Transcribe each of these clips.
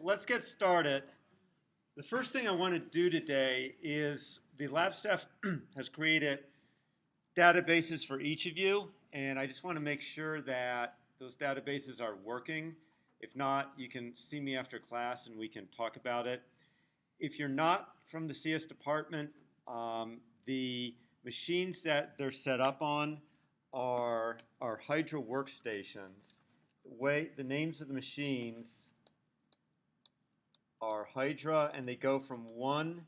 Let's get started. The first thing I want to do today is the lab staff has created databases for each of you, and I just want to make sure that those databases are working. If not, you can see me after class and we can talk about it. If you're not from the CS department, the machines that they're set up on are Hydra workstations. The names of the machines are Hydra, and they go from 1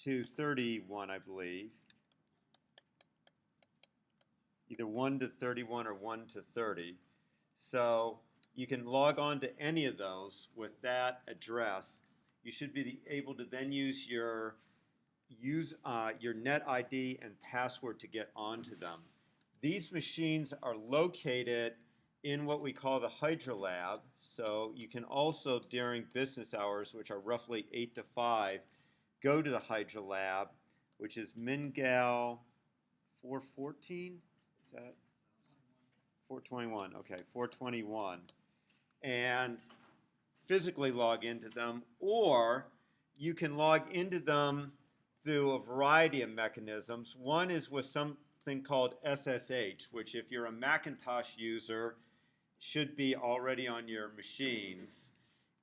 to 31, I believe. Either 1 to 31 or 1 to 30. So you can log on to any of those with that address. You should be able to then use your net ID and password to get onto them. These machines are located in what we call the Hydra lab. So you can also, during business hours, which are roughly 8 to 5, go to the Hydra lab, which is MinGal 414. Is that 421? Okay, 421. And physically log into them, or you can log into them through a variety of mechanisms. One is with something called SSH, which if you're a Macintosh user, should be already on your machines.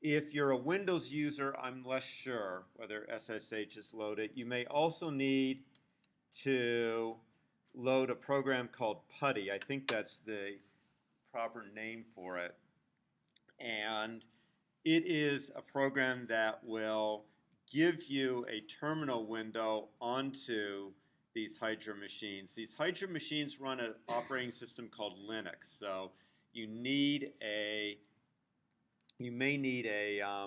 If you're a Windows user, I'm less sure whether SSH is loaded. You may also need to load a program called PuTTY. I think that's the proper name for it. And it is a program that will give you a terminal window onto these Hydra machines. These Hydra machines run an operating system called Linux. So you may need a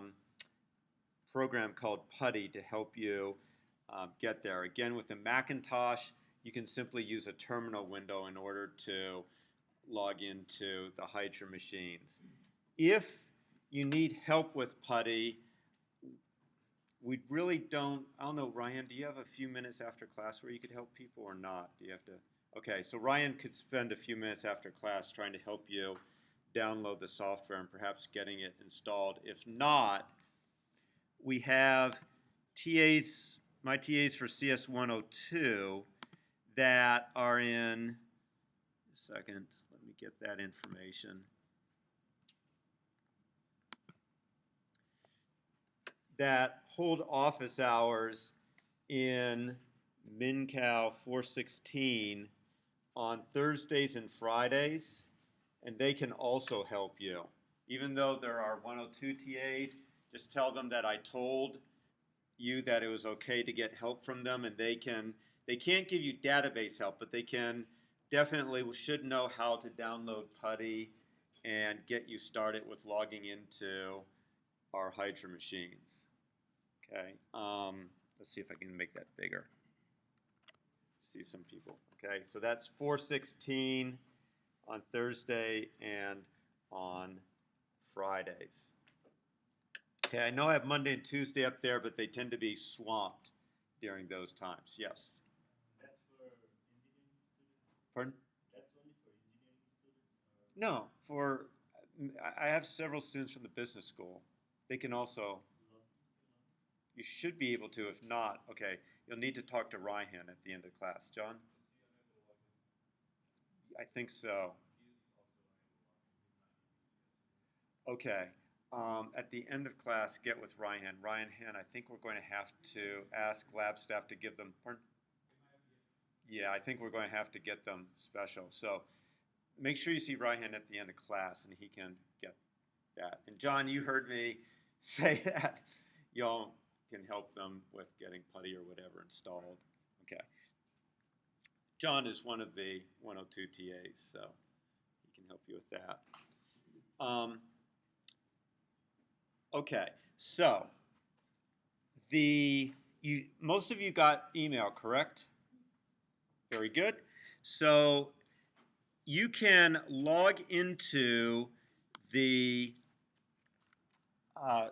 program called PuTTY to help you get there. Again, with the Macintosh, you can simply use a terminal window in order to log into the Hydra machines. If you need help with PuTTY, we really don't, I don't know, Ryan, do you have a few minutes after class where you could help people or not? Do you have to? Okay, so Ryan could spend a few minutes after class trying to help you download the software and perhaps getting it installed. If not, we have my TAs for CS 102 that are in, a second, let me get that information. That hold office hours in MinCal 416 on Thursdays and Fridays, and they can also help you. Even though there are 102 TAs, just tell them that I told you that it was okay to get help from them, and they can't give you database help, but they can definitely should know how to download PuTTY and get you started with logging into our Hydra machines. Okay, let's see if I can make that bigger. See some people. Okay, so that's 416 on Thursday and on Fridays. Okay, I know I have Monday and Tuesday up there, but they tend to be swamped during those times. Yes? That's for engineering students? Pardon? That's only for engineering students? No, I have several students from the business school. They can also, you should be able to. If not, okay, you'll need to talk to Ryan at the end of class. John? I think so. Okay. At the end of class, get with Ryan. Ryan Han, I think we're going to have to ask lab staff to give them, pardon? Yeah, I think we're going to have to get them special. So make sure you see Ryan at the end of class and he can get that. And John, you heard me say that y'all can help them with getting PuTTY or whatever installed. Okay. John is one of the 102 TAs, so he can help you with that. Okay, so most of you got email, correct? Very good. So you can log into the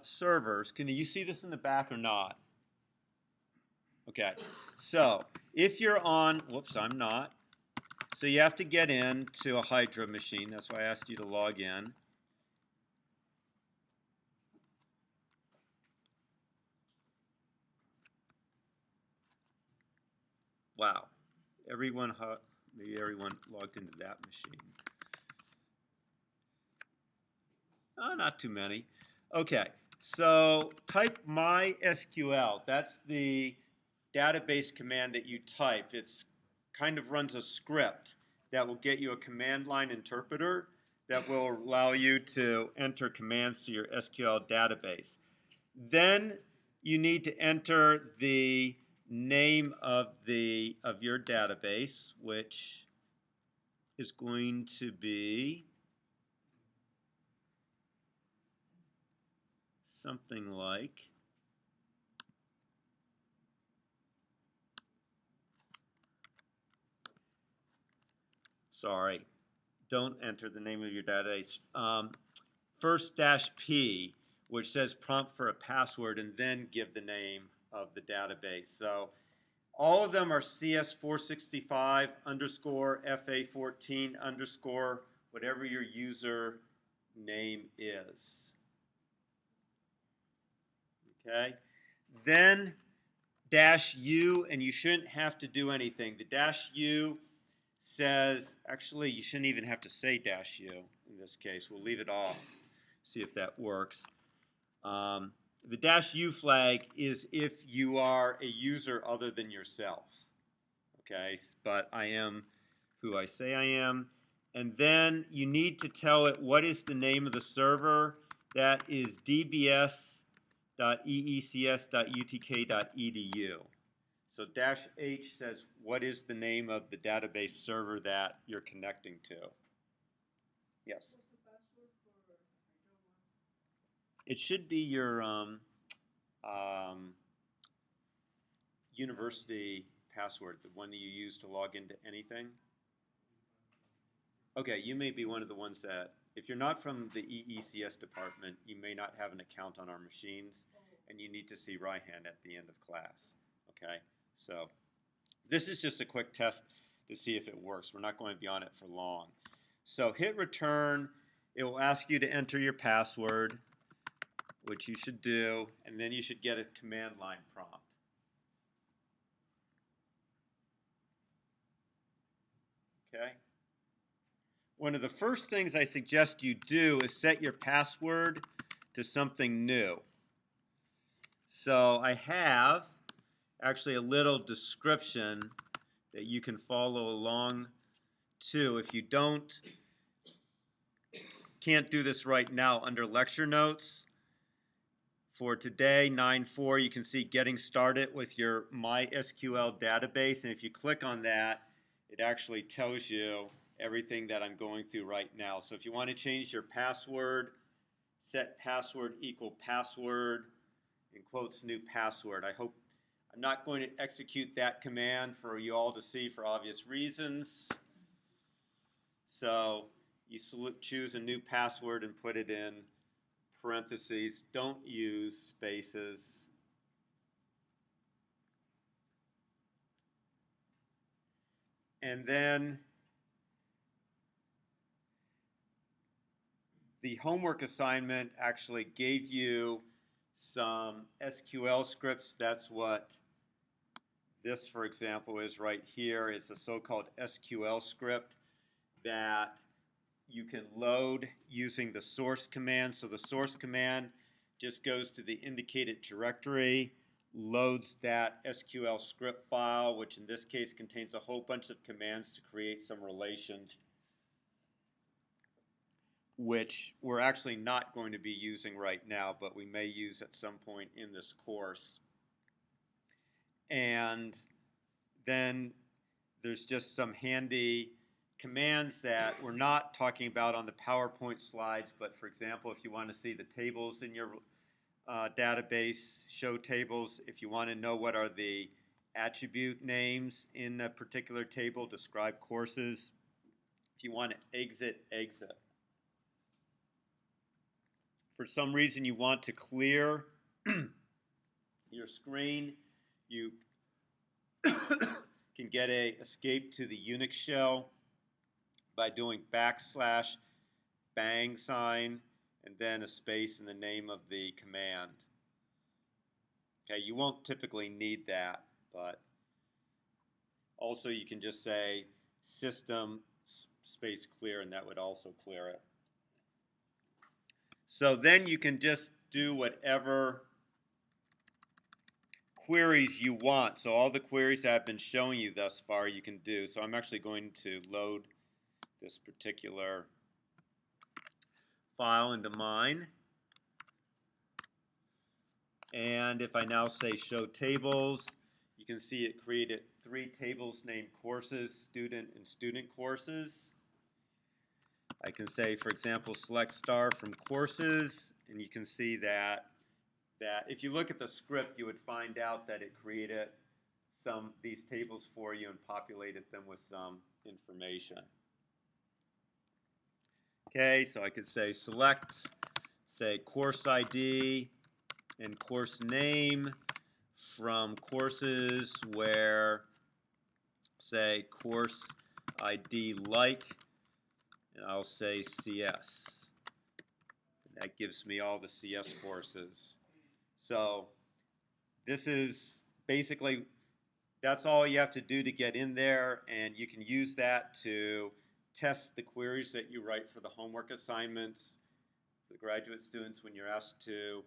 servers. Can you see this in the back or not? Okay, so if you're on, whoops, I'm not. So you have to get into a Hydra machine. That's why I asked you to log in. Wow. Maybe everyone logged into that machine. Oh, not too many. Okay, so type MySQL. That's the database command that you type. It's kind of runs a script that will get you a command line interpreter that will allow you to enter commands to your SQL database. Then you need to enter the name of your database, which is going to be something like sorry, don't enter the name of your database. First dash P, which says prompt for a password, and then give the name of the database. So all of them are CS465 underscore FA14 underscore whatever your user name is. Okay? Then dash U, and you shouldn't have to do anything. The dash U says, actually, you shouldn't even have to say dash U in this case. We'll leave it off, see if that works. The dash U flag is if you are a user other than yourself. Okay, but I am who I say I am. And then you need to tell it what is the name of the server. That is dbs.eecs.utk.edu. So dash H says what is the name of the database server that you're connecting to. Yes. What's the password for Hydra one? It should be your university password, the one that you use to log into anything. Okay, you may be one of the ones that, if you're not from the EECS department, you may not have an account on our machines, and you need to see Ryhan at the end of class. Okay, so this is just a quick test to see if it works. We're not going to be on it for long. So hit return. It will ask you to enter your password, which you should do, and then you should get a command line prompt. Okay. One of the first things I suggest you do is set your password to something new. So I have actually a little description that you can follow along to. If you can't do this right now, under lecture notes for today, 9-4, you can see getting started with your MySQL database. And if you click on that, it actually tells you everything that I'm going through right now. So if you want to change your password, set password equal password, in quotes, new password. I'm not going to execute that command for you all to see for obvious reasons. So you choose a new password and put it in parentheses. Don't use spaces. And then the homework assignment actually gave you some SQL scripts. That's what this, for example, is right here. It's a so-called SQL script that you can load using the source command. So the source command just goes to the indicated directory, loads that SQL script file, which in this case contains a whole bunch of commands to create some relations, which we're actually not going to be using right now, but we may use at some point in this course. And then there's just some handy commands that we're not talking about on the PowerPoint slides, but for example, if you want to see the tables in your database, show tables, if you want to know what are the attribute names in a particular table, describe courses, if you want to exit, exit. For some reason you want to clear your screen, you can get a escape to the Unix shell by doing \bang sign and then a space in the name of the command. Okay, you won't typically need that, but Also, you can just say system space clear, and that would also clear it. So then you can just do whatever queries you want. So all the queries I've been showing you thus far you can do. So I'm actually going to load this particular file into mine. And if I now say show tables, you can see it created 3 tables named courses, student, and student courses. I can say, for example, select star from courses, and you can see that if you look at the script, you would find out that it created these tables for you and populated them with some information. Okay, so I could say select, say course ID and course name from courses where, say, course ID like, and I'll say CS. And that gives me all the CS courses. So this is basically, that's all you have to do to get in there, and you can use that to test the queries that you write for the homework assignments. For the graduate students, when you're asked to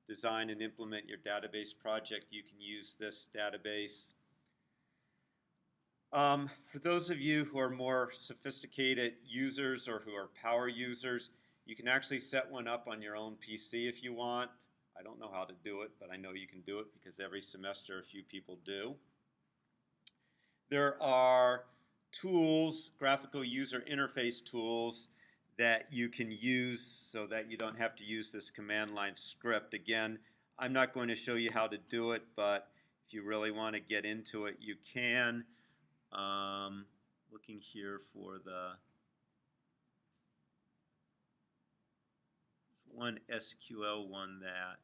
design and implement your database project, you can use this database. For those of you who are more sophisticated users or who are power users, you can actually set one up on your own PC if you want. I don't know how to do it, but I know you can do it because every semester a few people do. There are tools, graphical user interface tools, that you can use so that you don't have to use this command line script. Again, I'm not going to show you how to do it, but if you really want to get into it, you can. Looking here for the one SQL one that,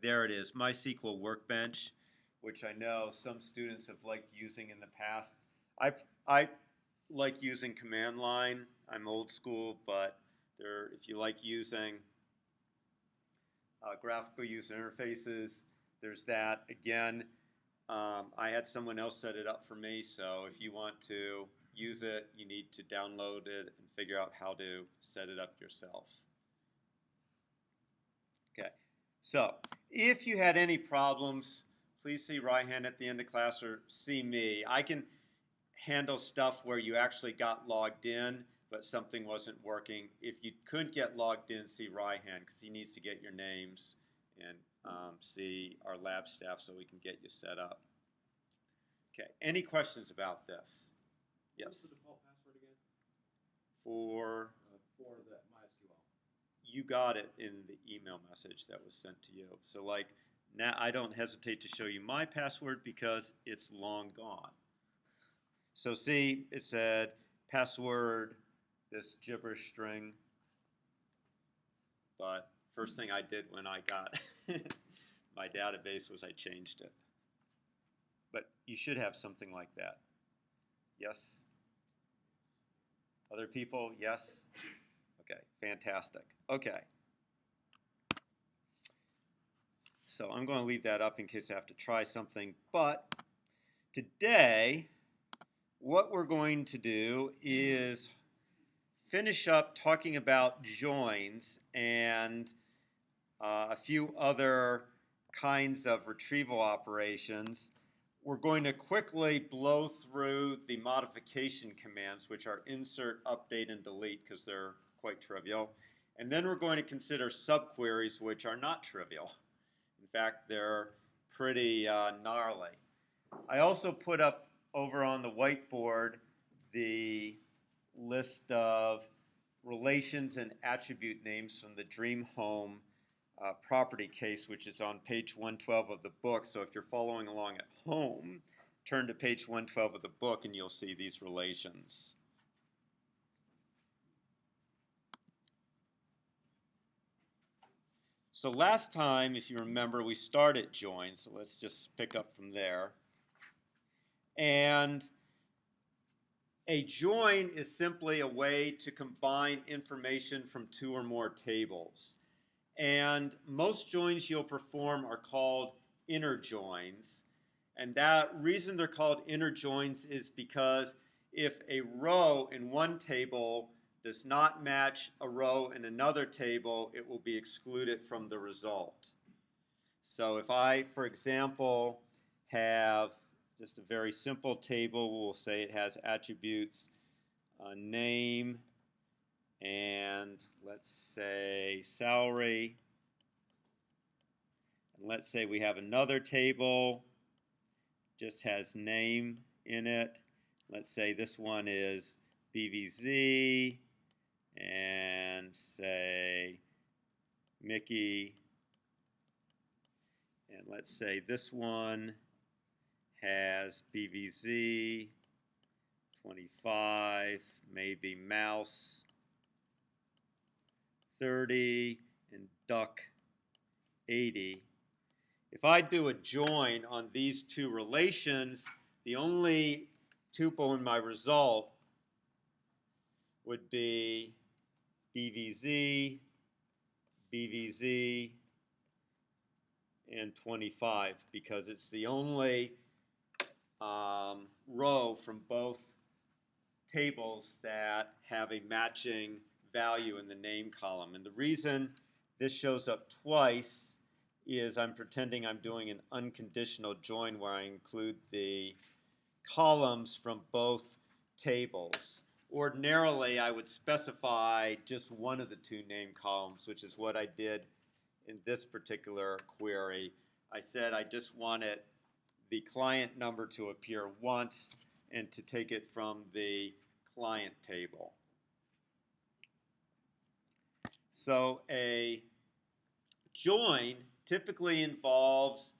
there it is, MySQL Workbench, which I know some students have liked using in the past. I like using command line. I'm old school, but if you like using graphical user interfaces, there's that. Again, I had someone else set it up for me, so if you want to use it, you need to download it and figure out how to set it up yourself. Okay, so if you had any problems, please see Raihan at the end of class or see me. I can handle stuff where you actually got logged in, but something wasn't working. If you couldn't get logged in, see Raihan, because he needs to get your names and see our lab staff so we can get you set up. Okay, any questions about this? Yes? What's the default password again? For the MySQL. You got it in the email message that was sent to you. So like now I don't hesitate to show you my password because it's long gone. So see, it said password, this gibberish string, but first thing I did when I got my database was I changed it. But you should have something like that. Yes? Other people? Yes? Okay, fantastic. Okay. So I'm going to leave that up in case I have to try something. But today, what we're going to do is finish up talking about joins and a few other kinds of retrieval operations. We're going to quickly blow through the modification commands, which are insert, update, and delete, because they're quite trivial. And then we're going to consider subqueries, which are not trivial. In fact, they're pretty gnarly. I also put up over on the whiteboard the list of relations and attribute names from the Dream Home property case, which is on page 112 of the book. So if you're following along at home, turn to page 112 of the book and you'll see these relations. So last time, if you remember, we started joins. So let's just pick up from there. And a join is simply a way to combine information from 2 or more tables. And most joins you'll perform are called inner joins. And that reason they're called inner joins is because if a row in one table does not match a row in another table, it will be excluded from the result. So if I, for example, have just a very simple table, we'll say it has attributes name and let's say salary. And let's say we have another table, just has name in it. Let's say this one is BVZ and say Mickey. And let's say this one has BVZ 25, maybe mouse 30, and duck 80. If I do a join on these two relations, the only tuple in my result would be BVZ, BVZ, and 25 because it's the only row from both tables that have a matching value in the name column. And the reason this shows up twice is I'm pretending I'm doing an unconditional join where I include the columns from both tables. Ordinarily, I would specify just one of the two name columns, which is what I did in this particular query. I said I just wanted the client number to appear once and to take it from the client table. So a join typically involves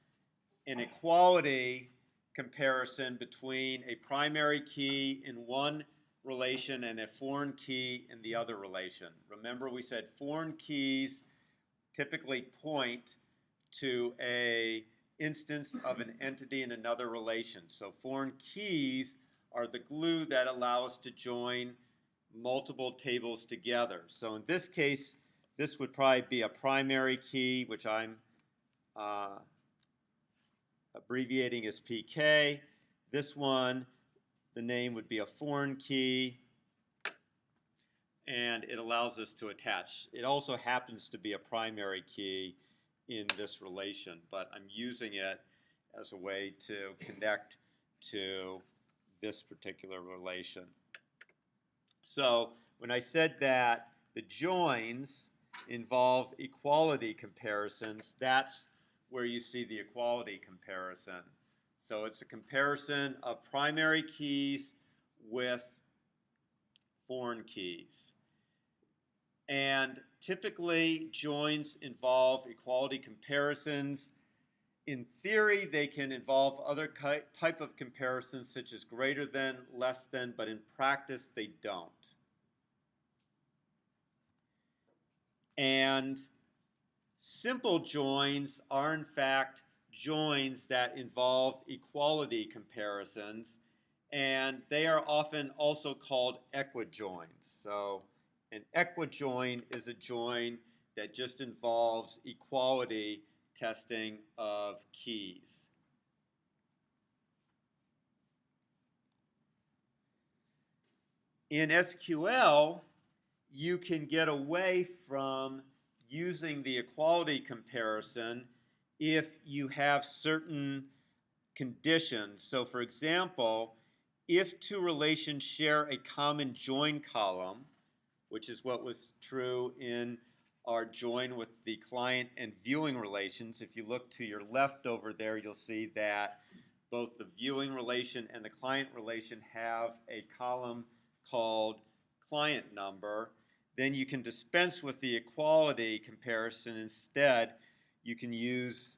an equality comparison between a primary key in one relation and a foreign key in the other relation. Remember, we said foreign keys typically point to an instance of an entity in another relation. So foreign keys are the glue that allow us to join multiple tables together. So in this case, this would probably be a primary key, which I'm abbreviating as PK. This one, the name would be a foreign key, and it allows us to attach. It also happens to be a primary key in this relation, but I'm using it as a way to connect to this particular relation. So when I said that the joins involve equality comparisons, that's where you see the equality comparison. So it's a comparison of primary keys with foreign keys. And typically, joins involve equality comparisons. In theory, they can involve other type of comparisons, such as greater than, less than, but in practice, they don't. And simple joins are, in fact, joins that involve equality comparisons, and they are often also called equijoins. So an equijoin is a join that just involves equality testing of keys. In SQL, you can get away from using the equality comparison if you have certain conditions. So for example, if two relations share a common join column, which is what was true in our join with the client and viewing relations. If you look to your left over there, you'll see that both the viewing relation and the client relation have a column called client number. Then you can dispense with the equality comparison. Instead, you can use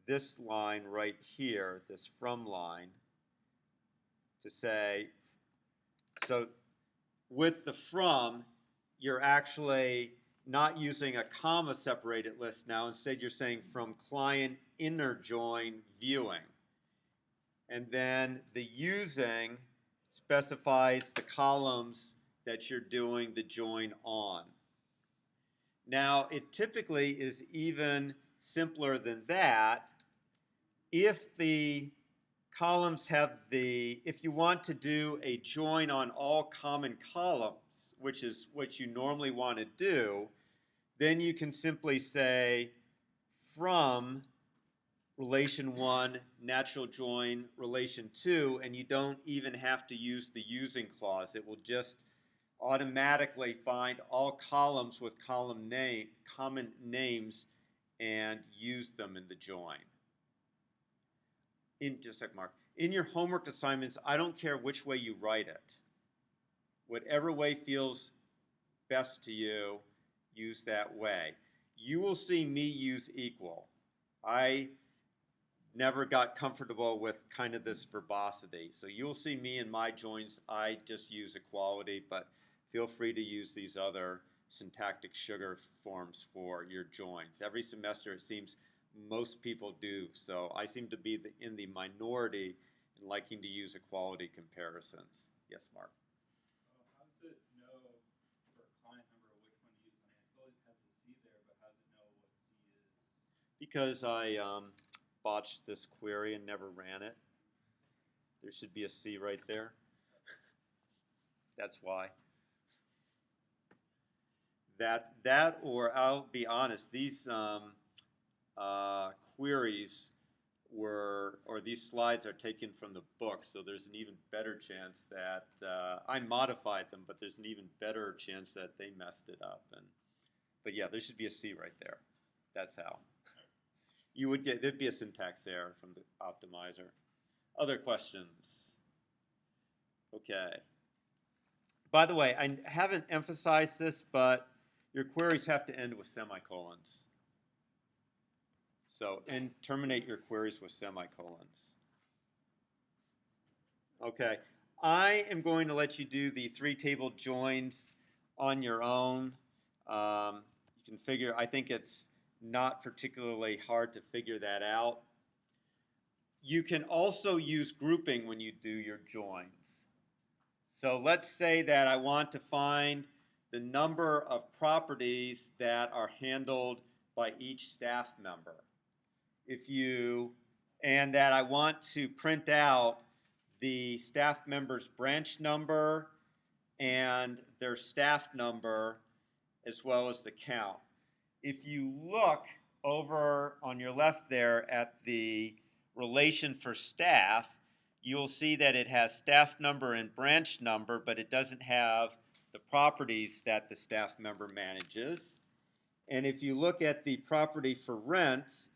this line right here, this from line, to say, so with the from, you're actually not using a comma separated list now. Instead, you're saying from client inner join viewing. And then the using specifies the columns that you're doing the join on. Now, it typically is even simpler than that. If the columns have the, if you want to do a join on all common columns, which is what you normally want to do, then you can simply say from relation 1, natural join relation 2, and you don't even have to use the using clause. It will just automatically find all columns with common names and use them in the join. Just a sec, Mark. In your homework assignments, I don't care which way you write it. Whatever way feels best to you, use that way. You will see me use equal. I never got comfortable with kind of this verbosity. So you'll see me in my joins, I just use equality, but feel free to use these other syntactic sugar forms for your joins. Every semester it seems most people do, so I seem to be in the minority in liking to use equality comparisons. Yes, Mark? How does it know for a client number which one to use? I mean, it still has the C there, but how does it know what C is? Because I botched this query and never ran it. There should be a C right there. That's why. That or I'll be honest, these queries or these slides are taken from the book, so there's an even better chance that I modified them, but there's an even better chance that they messed it up. But yeah, there should be a C right there. That's how. You would get, there'd be a syntax error from the optimizer. Other questions? Okay. By the way, I haven't emphasized this, but your queries have to end with semicolons. So, and terminate your queries with semicolons. Okay. I am going to let you do the 3-table joins on your own. You can figure, I think it's not particularly hard to figure that out. You can also use grouping when you do your joins. So let's say that I want to find the number of properties that are handled by each staff member. And that I want to print out the staff member's branch number and their staff number as well as the count. If you look over on your left there at the relation for staff, you'll see that it has staff number and branch number, but it doesn't have the properties that the staff member manages. And if you look at the property for rent,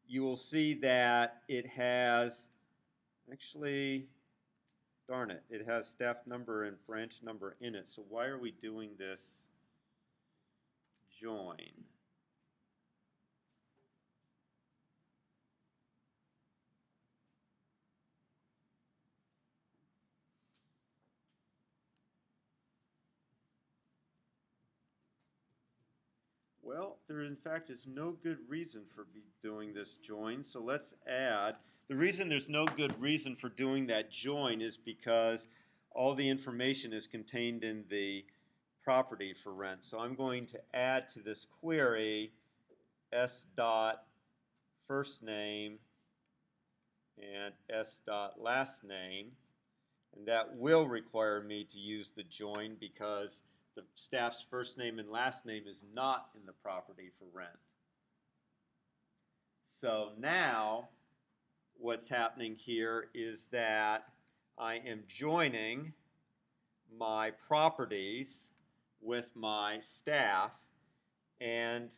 you will see that it has, actually, darn it, it has staff number and branch number in it. So why are we doing this join? Well, there in fact is no good reason for doing this join, so let's add. The reason there's no good reason for doing that join is because all the information is contained in the property for rent. So I'm going to add to this query s dot first name and s dot last name, and that will require me to use the join because the staff's first name and last name is not in the property for rent. So now what's happening here is that I am joining my properties with my staff, and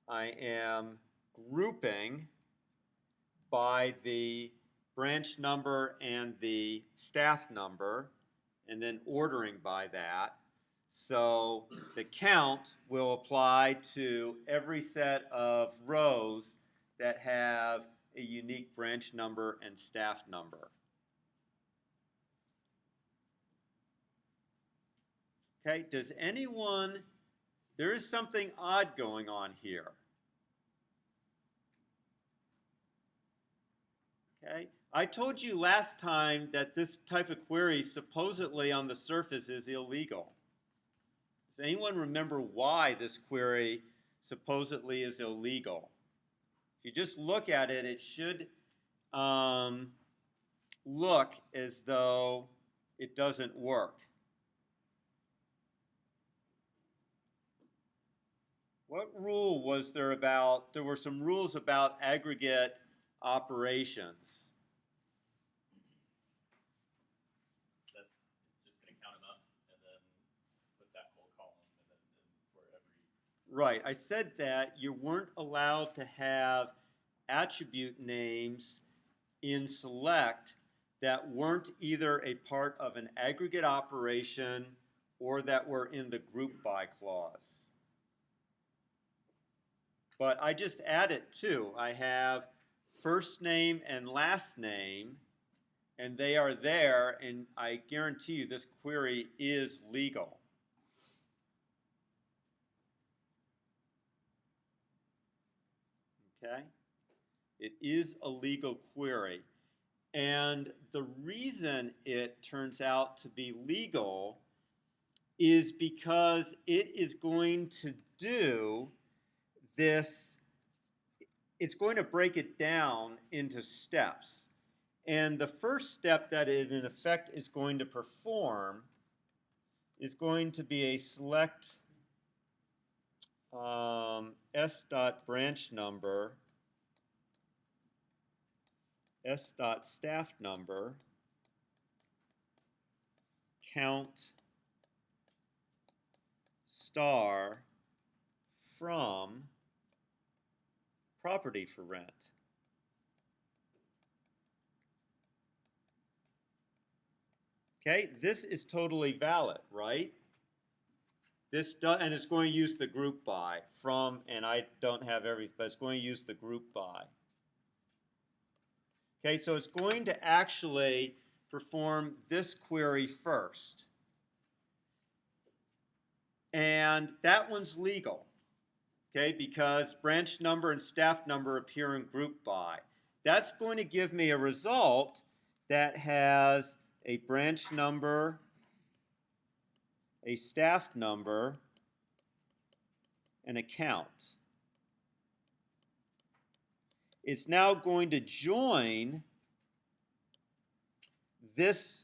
I am grouping by the branch number and the staff number, and then ordering by that. So the count will apply to every set of rows that have a unique branch number and staff number. Okay, does anyone, there is something odd going on here. Okay, I told you last time that this type of query supposedly on the surface is illegal. Does anyone remember why this query supposedly is illegal? If you just look at it, it should look as though it doesn't work. What rule was there about? There were some rules about aggregate operations. That just going to count them up and then put that whole column and then for every. Right, I said that you weren't allowed to have attribute names in select that weren't either a part of an aggregate operation or that were in the group by clause. But I just added two. I have first name and last name, and they are there, and I guarantee you this query is legal. Okay? It is a legal query. And the reason it turns out to be legal is because it is going to do this, it's going to break it down into steps. And the first step that it in effect is going to perform is going to be a select s.branch number, s.staff number, count star from property for rent. Okay, this is totally valid, right? This does, and it's going to use the group by from, and I don't have everything, but it's going to use the group by. Okay, so it's going to actually perform this query first. And that one's legal, okay, because branch number and staff number appear in group by. That's going to give me a result that has a branch number, a staff number, and a count. It's now going to join this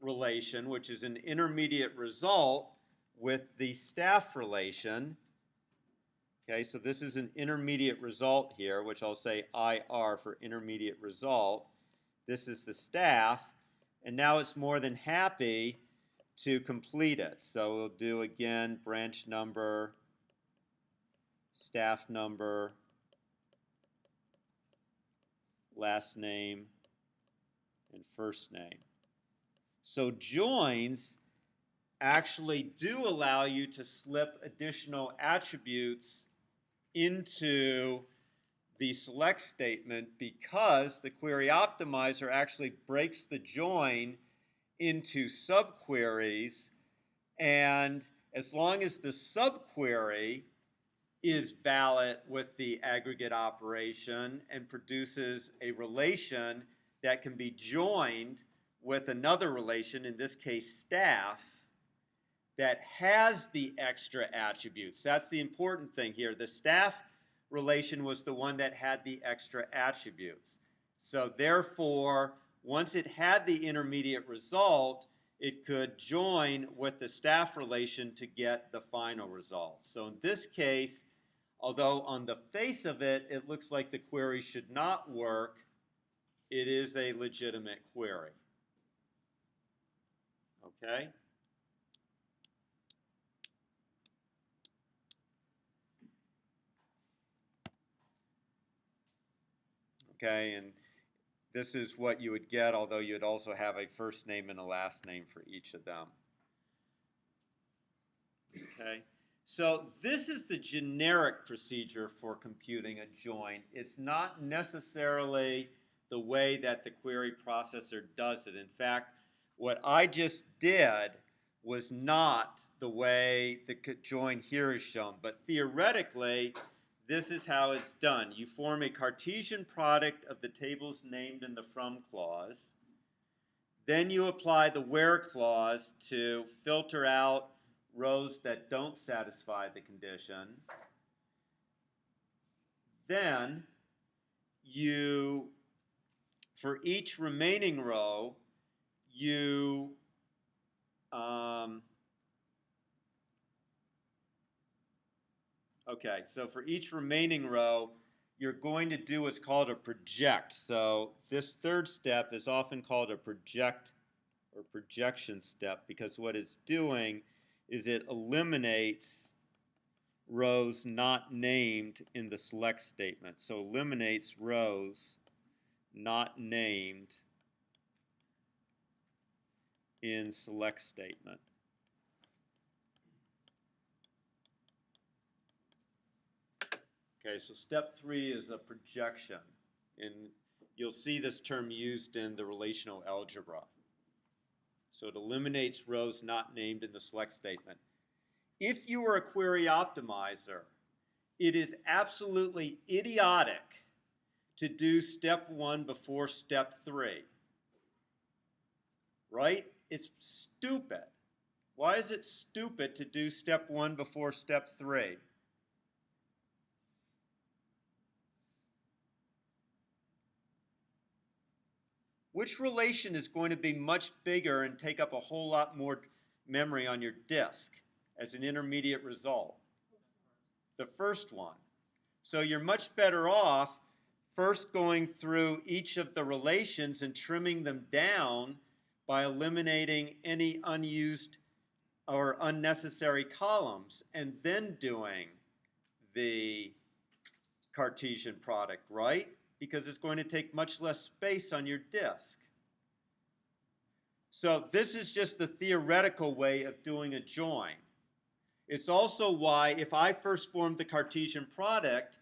relation, which is an intermediate result, with the staff relation. Okay, so this is an intermediate result here, which I'll say IR for intermediate result. This is the staff, and now it's more than happy to complete it. So we'll do again branch number, staff number, last name, and first name. So joins actually do allow you to slip additional attributes into the select statement because the query optimizer actually breaks the join into subqueries, and as long as the subquery is valid with the aggregate operation and produces a relation that can be joined with another relation, in this case staff, that has the extra attributes. That's the important thing here. The staff relation was the one that had the extra attributes. So therefore, once it had the intermediate result, it could join with the staff relation to get the final result. So in this case, although on the face of it, it looks like the query should not work, it is a legitimate query. Okay? Okay, and this is what you would get, although you'd also have a first name and a last name for each of them. Okay, so this is the generic procedure for computing a join. It's not necessarily the way that the query processor does it. In fact, what I just did was not the way the join here is shown, but theoretically, this is how it's done. You form a Cartesian product of the tables named in the from clause. Then you apply the where clause to filter out rows that don't satisfy the condition. Then you for each remaining row, you okay, so for each remaining row, you're going to do what's called a project. So this third step is often called a project or projection step because what it's doing is it eliminates rows not named in the select statement. So eliminates rows not named in select statement. Okay, so step 3 is a projection. And you'll see this term used in the relational algebra. So it eliminates rows not named in the select statement. If you were a query optimizer, it is absolutely idiotic to do step 1 before step 3. Right? It's stupid. Why is it stupid to do step 1 before step 3? Which relation is going to be much bigger and take up a whole lot more memory on your disk as an intermediate result? The first one. So you're much better off first going through each of the relations and trimming them down by eliminating any unused or unnecessary columns and then doing the Cartesian product, right? Because it's going to take much less space on your disk. So this is just the theoretical way of doing a join. It's also why if I first formed the Cartesian product,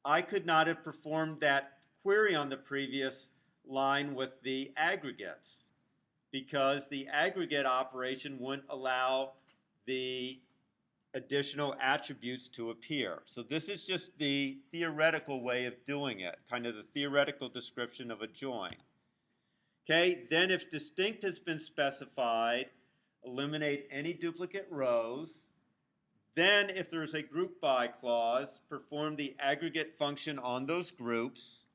I could not have performed that query on the previous line with the aggregates because the aggregate operation wouldn't allow the additional attributes to appear. So this is just the theoretical way of doing it, kind of the theoretical description of a join. Okay, then if distinct has been specified, eliminate any duplicate rows. Then if there's a group by clause, perform the aggregate function on those groups.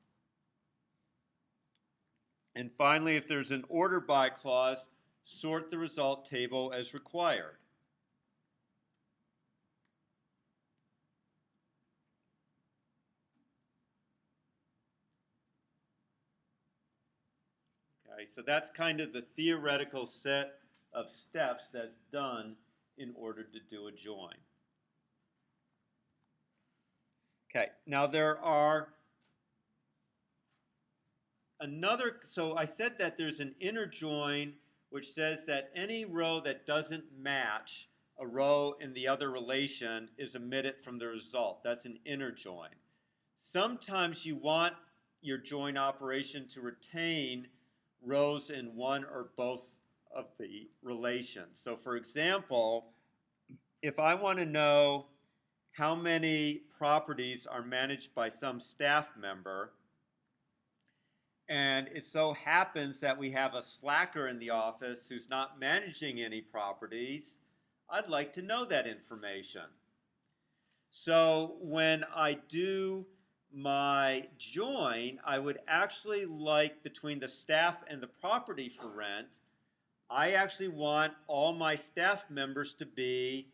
And finally, if there's an order by clause, sort the result table as required. Okay, so that's kind of the theoretical set of steps that's done in order to do a join. Okay, now there are so I said that there's an inner join which says that any row that doesn't match a row in the other relation is omitted from the result. That's an inner join. Sometimes you want your join operation to retain rows in one or both of the relations. So for example, if I want to know how many properties are managed by some staff member, and it so happens that we have a slacker in the office who's not managing any properties, I'd like to know that information. So when I do my join, I would actually like between the staff and the property for rent, I actually want all my staff members to be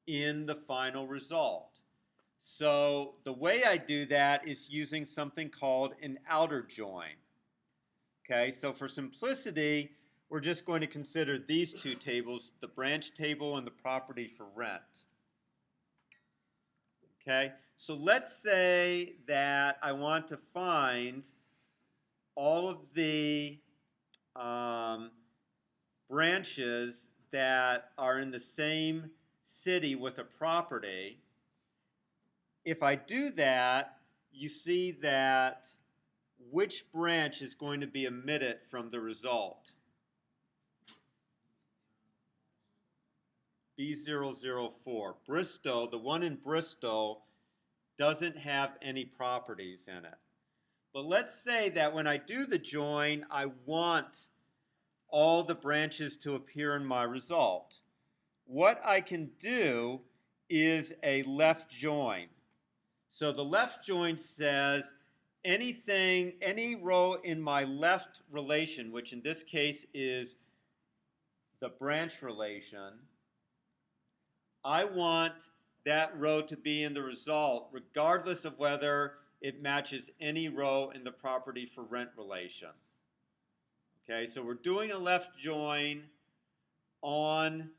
in the final result. So the way I do that is using something called an outer join. Okay, so for simplicity, we're just going to consider these two tables, the branch table and the property for rent. Okay, so let's say that I want to find all of the branches that are in the same city with a property. If I do that, you see that which branch is going to be omitted from the result? B004. Bristol, the one in Bristol, doesn't have any properties in it. But let's say that when I do the join, I want all the branches to appear in my result. What I can do is a left join. So the left join says any row in my left relation, which in this case is the branch relation, I want that row to be in the result regardless of whether it matches any row in the property for rent relation. Okay, so we're doing a left join on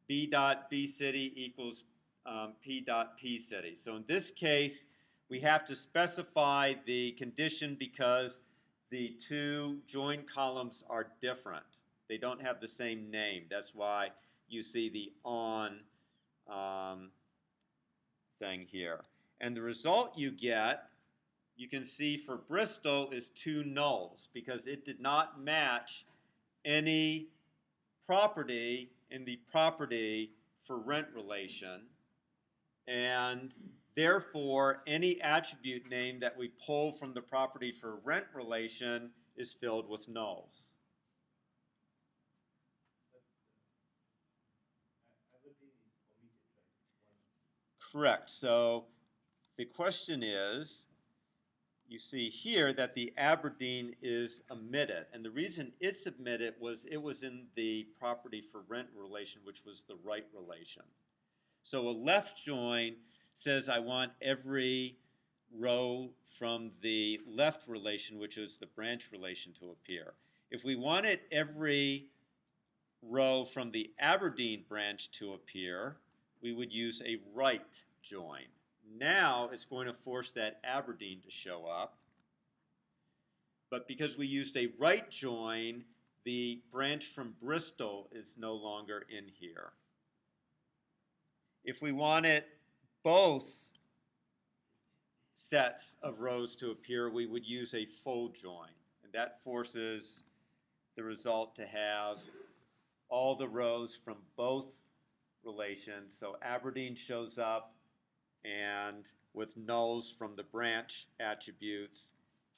b dot b city equals p dot p city. So in this case, we have to specify the condition because the two join columns are different. They don't have the same name. That's why you see the on thing here. And the result you get, you can see for Bristol, is two nulls because it did not match any property in the property for rent relation, and therefore any attribute name that we pull from the property for rent relation is filled with nulls. Correct. So the question is, you see here that the Aberdeen is omitted, and the reason it's omitted was it was in the property for rent relation, which was the right relation. So a left join says I want every row from the left relation, which is the branch relation, to appear. If we wanted every row from the Aberdeen branch to appear, we would use a right join. Now it's going to force that Aberdeen to show up. But because we used a right join, the branch from Bristol is no longer in here. If we wanted both sets of rows to appear, we would use a full join. And that forces the result to have all the rows from both relations. So Aberdeen shows up and with nulls from the branch attributes,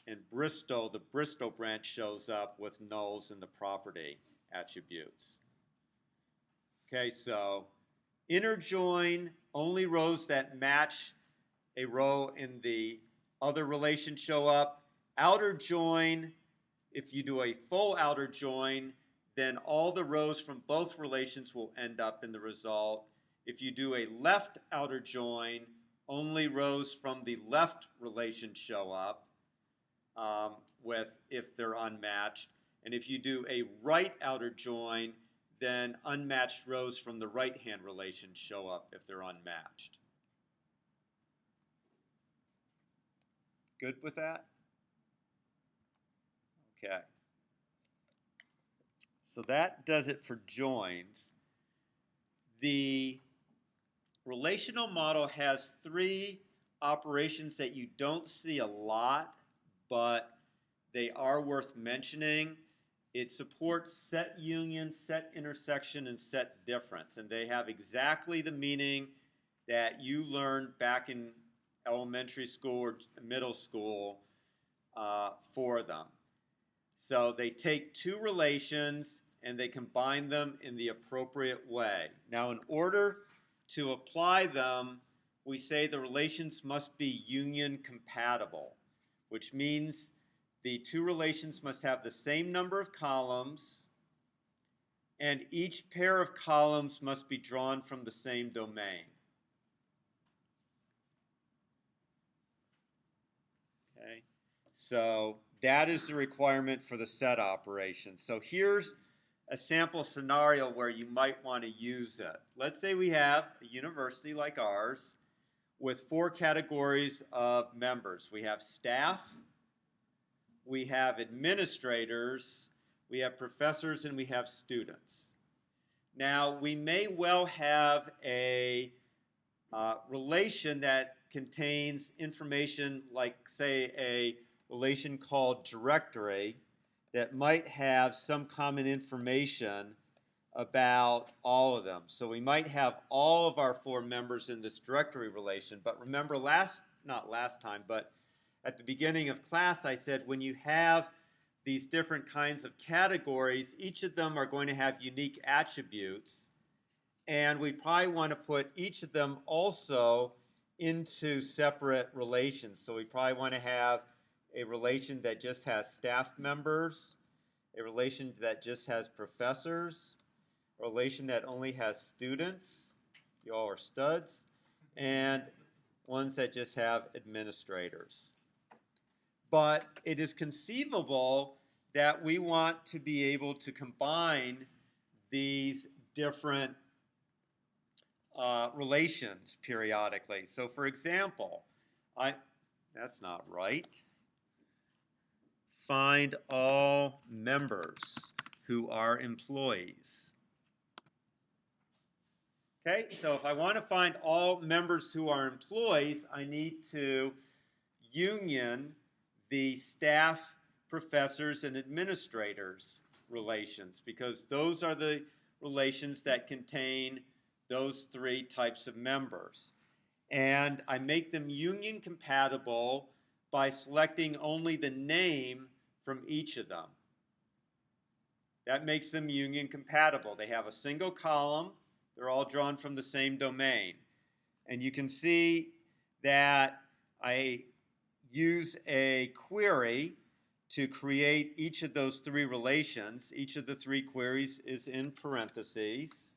and Bristol, the Bristol branch shows up with nulls in the property attributes. Okay, so inner join, only rows that match a row in the other relation show up. Outer join, if you do a full outer join, then all the rows from both relations will end up in the result. If you do a left outer join, only rows from the left relation show up if they're unmatched. And if you do a right outer join, then unmatched rows from the right-hand relation show up if they're unmatched. Good with that? Okay. So that does it for joins. The relational model has three operations that you don't see a lot, but they are worth mentioning. It supports set union, set intersection, and set difference, and they have exactly the meaning that you learned back in elementary school or middle school for them. So they take two relations and they combine them in the appropriate way. Now, in order to apply them, we say the relations must be union compatible, which means the two relations must have the same number of columns, and each pair of columns must be drawn from the same domain. Okay, so that is the requirement for the set operation. So here's a sample scenario where you might want to use it. Let's say we have a university like ours with four categories of members. We have staff, we have administrators, we have professors, and we have students. Now, we may well have a relation that contains information like, say, a relation called directory that might have some common information about all of them. So we might have all of our four members in this directory relation, but remember not last time, but at the beginning of class I said when you have these different kinds of categories, each of them are going to have unique attributes, and we probably want to put each of them also into separate relations. So we probably want to have a relation that just has staff members, a relation that just has professors, a relation that only has students, you all are studs, and ones that just have administrators. But it is conceivable that we want to be able to combine these different relations periodically. So for example, that's not right. Find all members who are employees. Okay, so if I want to find all members who are employees, I need to union the staff, professors, and administrators relations, because those are the relations that contain those three types of members. And I make them union compatible by selecting only the name from each of them. That makes them union compatible. They have a single column. They're all drawn from the same domain. And you can see that I use a query to create each of those three relations. Each of the three queries is in parentheses.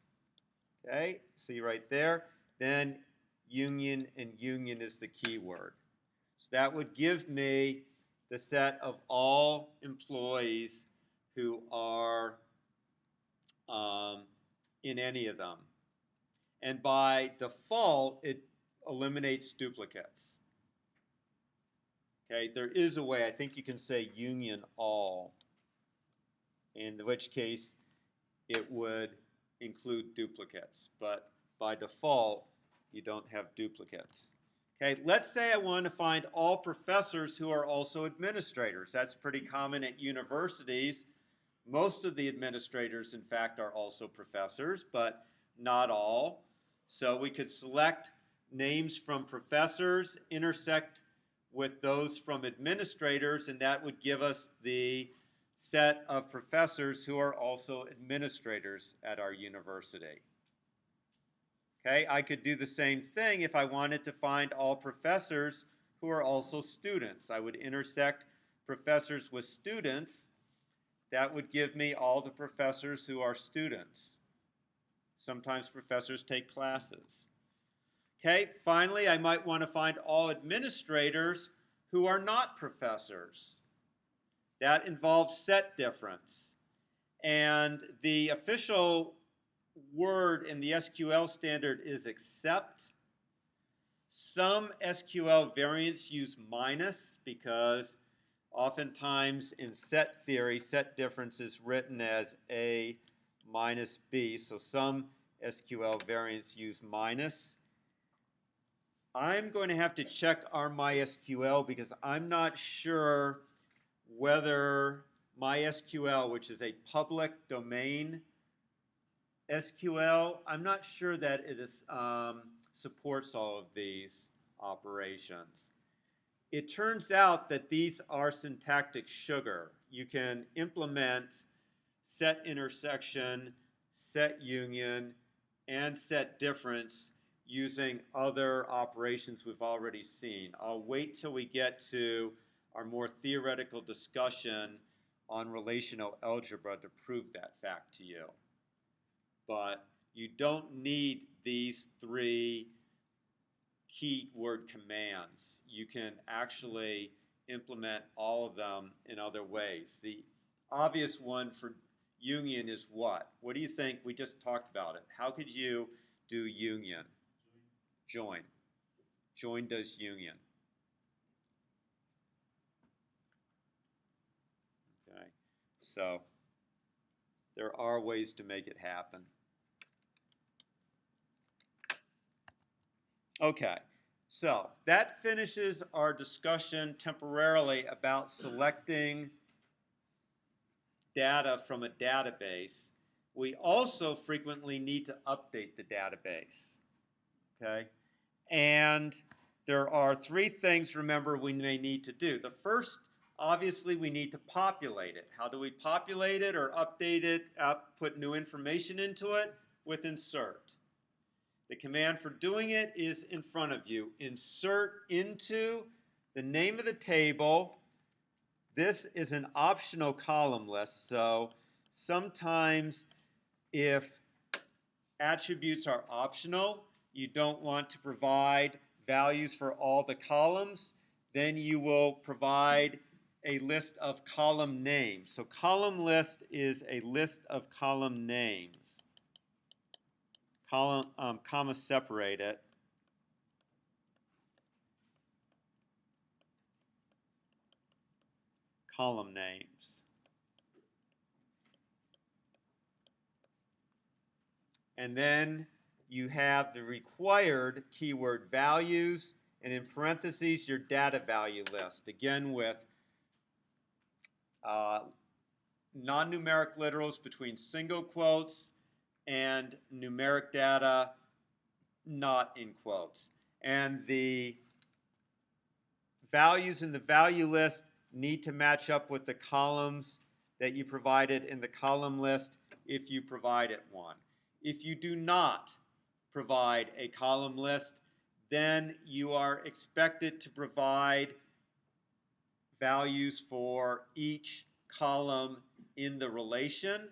Okay, see right there. Then union, and union is the keyword. So that would give me the set of all employees who are in any of them. And by default, it eliminates duplicates. Okay, there is a way, I think you can say union all, in which case it would include duplicates. But by default, you don't have duplicates. Okay, let's say I want to find all professors who are also administrators. That's pretty common at universities. Most of the administrators, in fact, are also professors, but not all. So we could select names from professors, intersect with those from administrators, and that would give us the set of professors who are also administrators at our university. Okay, I could do the same thing if I wanted to find all professors who are also students. I would intersect professors with students. That would give me all the professors who are students. Sometimes professors take classes. Okay, finally, I might want to find all administrators who are not professors. That involves set difference. And the official word in the SQL standard is except. Some SQL variants use minus because oftentimes in set theory, set difference is written as A minus B. So some SQL variants use minus. I'm going to have to check our MySQL because I'm not sure whether MySQL, which is a public domain SQL, I'm not sure that it is, supports all of these operations. It turns out that these are syntactic sugar. You can implement set intersection, set union, and set difference using other operations we've already seen. I'll wait till we get to our more theoretical discussion on relational algebra to prove that fact to you. But you don't need these three keyword commands. You can actually implement all of them in other ways. The obvious one for union is what? What do you think? We just talked about it. How could you do union? Join. Join does union. Okay. So there are ways to make it happen. Okay, so that finishes our discussion temporarily about selecting data from a database. We also frequently need to update the database, okay? And there are three things, remember, we may need to do. The first, obviously, we need to populate it. How do we populate it or update it, put new information into it? With insert. The command for doing it is in front of you. Insert into the name of the table This is an optional column list, so sometimes if attributes are optional, you don't want to provide values for all the columns, then you will provide a list of column names. So column list is a list of column names. Column, comma separated. Column names. And then you have the required keyword values, and in parentheses, your data value list. Again, with non-numeric literals between single quotes and numeric data not in quotes. And the values in the value list need to match up with the columns that you provided in the column list if you provided one. If you do not provide a column list, then you are expected to provide values for each column in the relation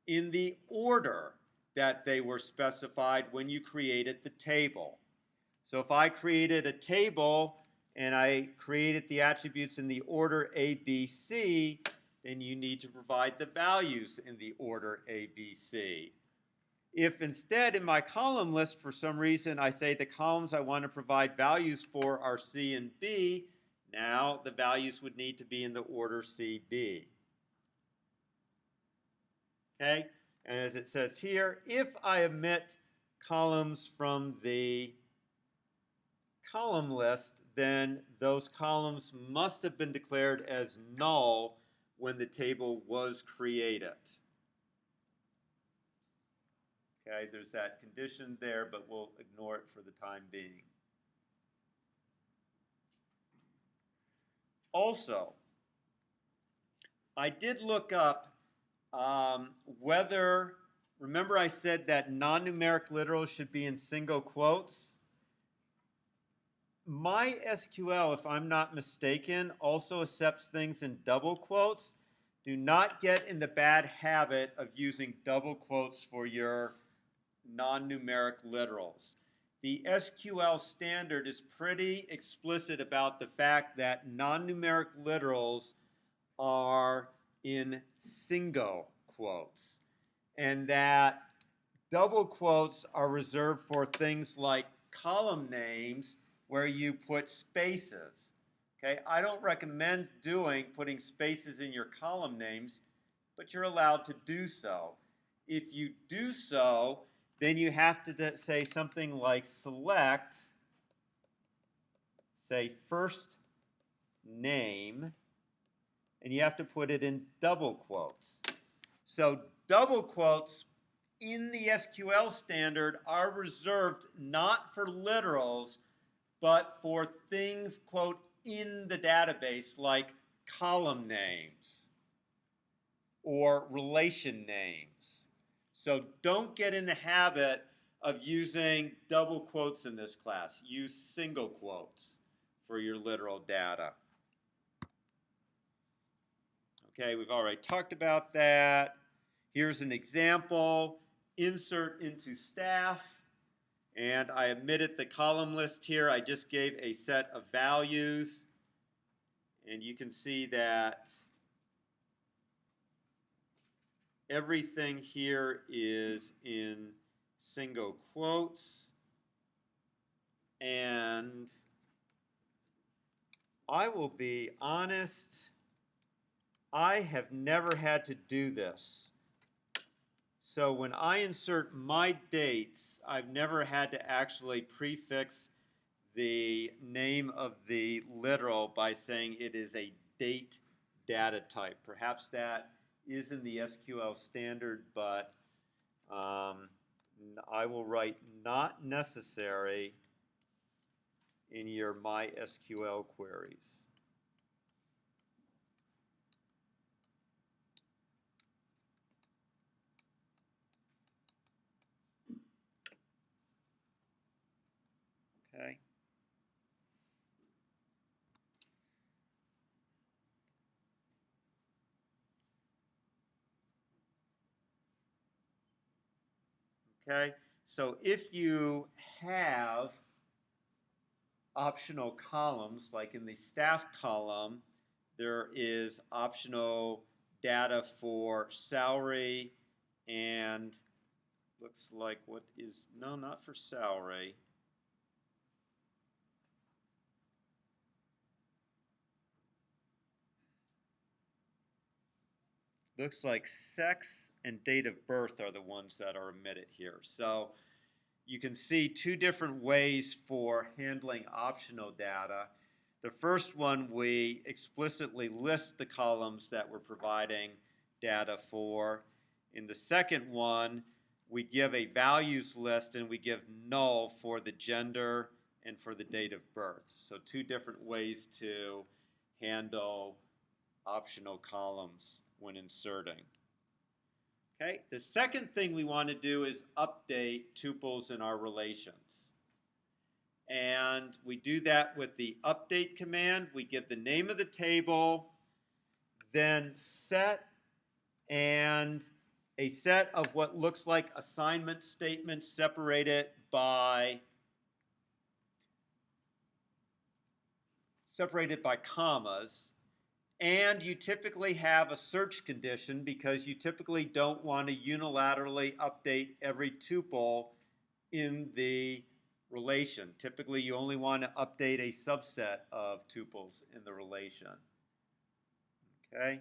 in the order that they were specified when you created the table. So if I created a table and I created the attributes in the order A, B, C, then you need to provide the values in the order A, B, C. If instead in my column list for some reason I say the columns I want to provide values for are C and B, now the values would need to be in the order C, B. Okay? And as it says here, if I omit columns from the column list, then those columns must have been declared as null when the table was created. Okay, there's that condition there, but we'll ignore it for the time being. Also, I did look up whether, remember I said that non-numeric literals should be in single quotes? MySQL, if I'm not mistaken, also accepts things in double quotes. Do not get in the bad habit of using double quotes for your non-numeric literals. The SQL standard is pretty explicit about the fact that non-numeric literals are in single quotes, and that double quotes are reserved for things like column names where you put spaces. Okay, I don't recommend putting spaces in your column names, but you're allowed to do so. If you do so, then you have to say something like select, say first name, and you have to put it in double quotes. So double quotes in the SQL standard are reserved not for literals, but for things, quote, in the database like column names or relation names. So don't get in the habit of using double quotes in this class. Use single quotes for your literal data. Okay, we've already talked about that. Here's an example. Insert into staff. And I omitted the column list here. I just gave a set of values. And you can see that everything here is in single quotes. And I will be honest, I have never had to do this. So when I insert my dates, I've never had to actually prefix the name of the literal by saying it is a date data type. Perhaps that is in the SQL standard, but I will write not necessary in your MySQL queries. Okay. Okay, so if you have optional columns, like in the staff column, there is optional data for salary and looks like what is, no, not for salary. Looks like sex and date of birth are the ones that are omitted here. So you can see two different ways for handling optional data. The first one, we explicitly list the columns that we're providing data for. In the second one, we give a values list and we give null for the gender and for the date of birth. So two different ways to handle optional columns when inserting. Okay, the second thing we want to do is update tuples in our relations. And we do that with the update command. We give the name of the table, then set and a set of what looks like assignment statements separated by commas. And you typically have a search condition because you typically don't want to unilaterally update every tuple in the relation. Typically, you only want to update a subset of tuples in the relation. Okay?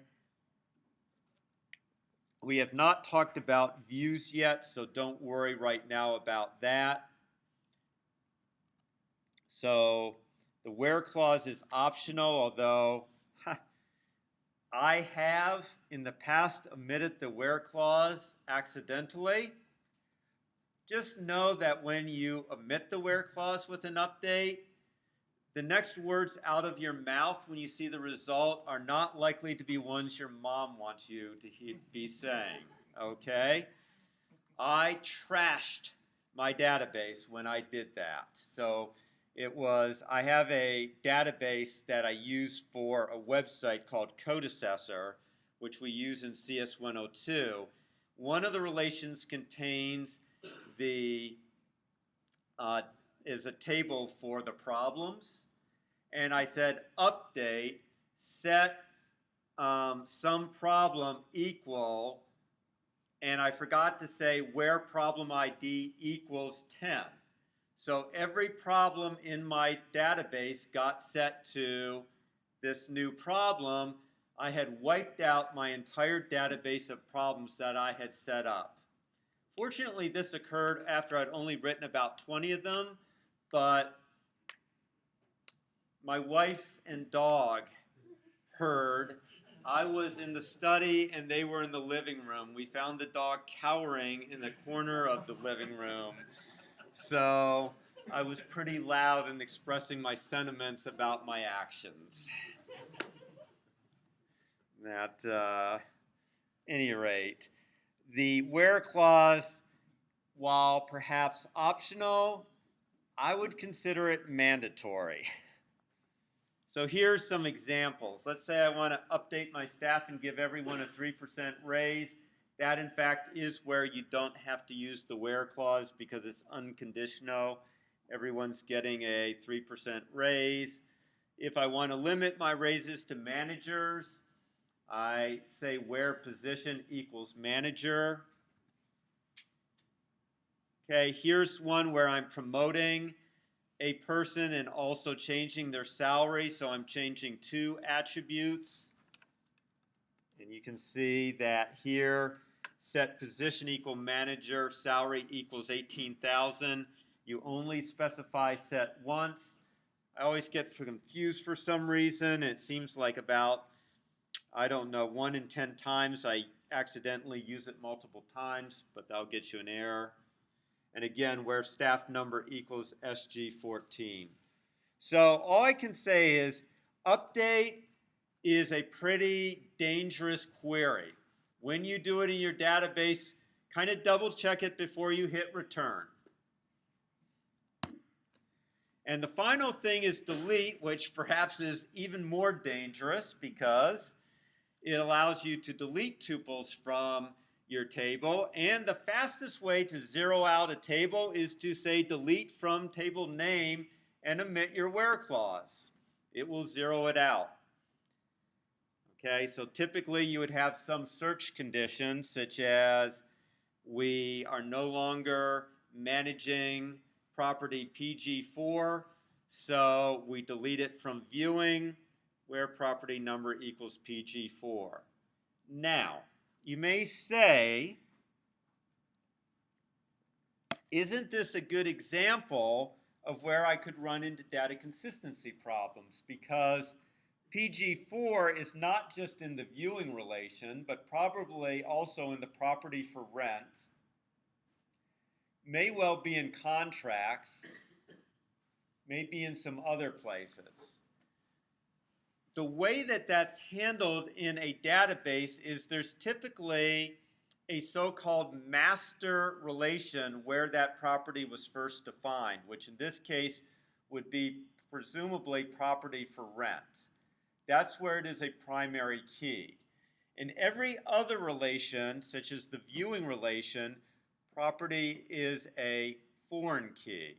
We have not talked about views yet, so don't worry right now about that. So the where clause is optional, although I have in the past omitted the where clause accidentally. Just know that when you omit the where clause with an update, the next words out of your mouth when you see the result are not likely to be ones your mom wants you to be saying, okay? I trashed my database when I did that. So I have a database that I use for a website called Code Assessor, which we use in CS 102. One of the relations contains is a table for the problems. And I said update, set some problem equal, and I forgot to say where problem ID equals 10. So every problem in my database got set to this new problem. I had wiped out my entire database of problems that I had set up. Fortunately, this occurred after I'd only written about 20 of them, but my wife and dog heard. I was in the study and they were in the living room. We found the dog cowering in the corner of the living room. So I was pretty loud in expressing my sentiments about my actions. At any rate, the where clause, while perhaps optional, I would consider it mandatory. So here's some examples. Let's say I want to update my staff and give everyone a 3% raise. That, in fact, is where you don't have to use the where clause because it's unconditional. Everyone's getting a 3% raise. If I want to limit my raises to managers, I say where position equals manager. Okay, here's one where I'm promoting a person and also changing their salary. So I'm changing two attributes. And you can see that here, set position equal manager, salary equals 18,000. You only specify set once. I always get confused for some reason. It seems like about, I don't know, 1 in 10 times I accidentally use it multiple times, but that'll get you an error. And again, where staff number equals SG14. So all I can say is update is a pretty dangerous query. When you do it in your database, kind of double check it before you hit return. And the final thing is delete, which perhaps is even more dangerous because it allows you to delete tuples from your table. And the fastest way to zero out a table is to say delete from table name and omit your where clause. It will zero it out. Okay, so typically you would have some search conditions such as we are no longer managing property PG4, so we delete it from viewing where property number equals PG4. Now, you may say, isn't this a good example of where I could run into data consistency problems? Because PG4 is not just in the viewing relation, but probably also in the property for rent, may well be in contracts, may be in some other places. The way that that's handled in a database is there's typically a so-called master relation where that property was first defined, which in this case would be presumably property for rent. That's where it is a primary key. In every other relation, such as the viewing relation, property is a foreign key.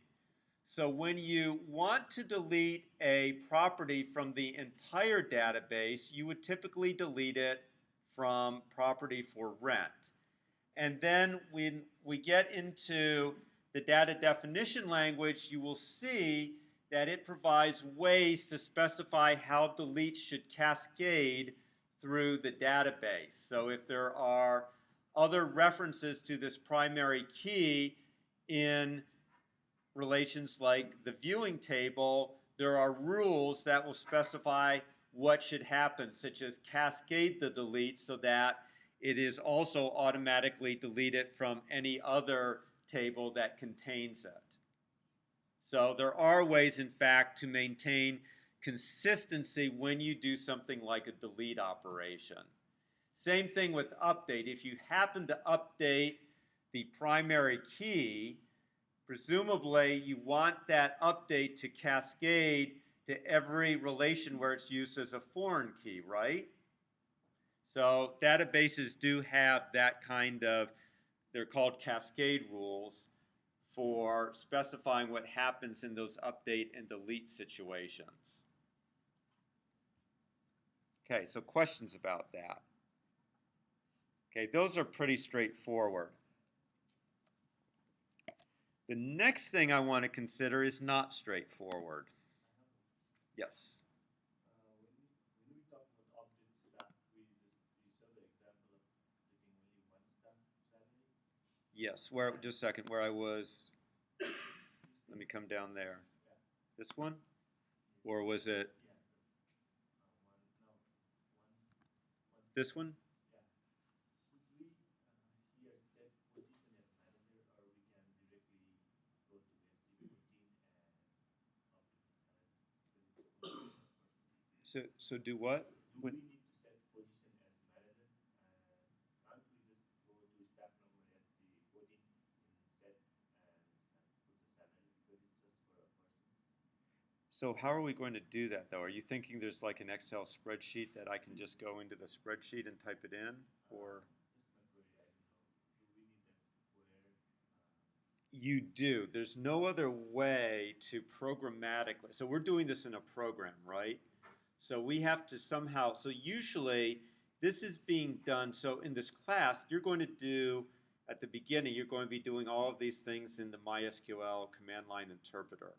So when you want to delete a property from the entire database, you would typically delete it from property for rent. And then when we get into the data definition language, you will see that it provides ways to specify how delete should cascade through the database. So if there are other references to this primary key in relations like the viewing table, there are rules that will specify what should happen, such as cascade the delete so that it is also automatically deleted from any other table that contains it. So there are ways, in fact, to maintain consistency when you do something like a delete operation. Same thing with update. If you happen to update the primary key, presumably you want that update to cascade to every relation where it's used as a foreign key, right? So databases do have that kind of, they're called cascade rules for specifying what happens in those update and delete situations. Okay, so questions about that? Okay, those are pretty straightforward. The next thing I want to consider is not straightforward. Yes? When we talk about object stack, we show the example of taking only one stack salary. Yes, where, just a second, where I was, let me come down there. Yeah. This one? Or was it Yeah. One. this one? Yeah. Should we here set position as manager, or we can directly go to ST14 and So do what? do we need to set position as manager? Can't we just go to stack number ST14 in set and put the salary because it's just for a person? So how are we going to do that, though? Are you thinking there's like an Excel spreadsheet that I can just go into the spreadsheet and type it in? Or Just my query, I don't know. Do we need that where? you do. There's no other way to programmatically. So we're doing this in a program, right? So we have to somehow, so usually this is being done, so in this class, you're going to do, at the beginning, you're going to be doing all of these things in the MySQL command line interpreter.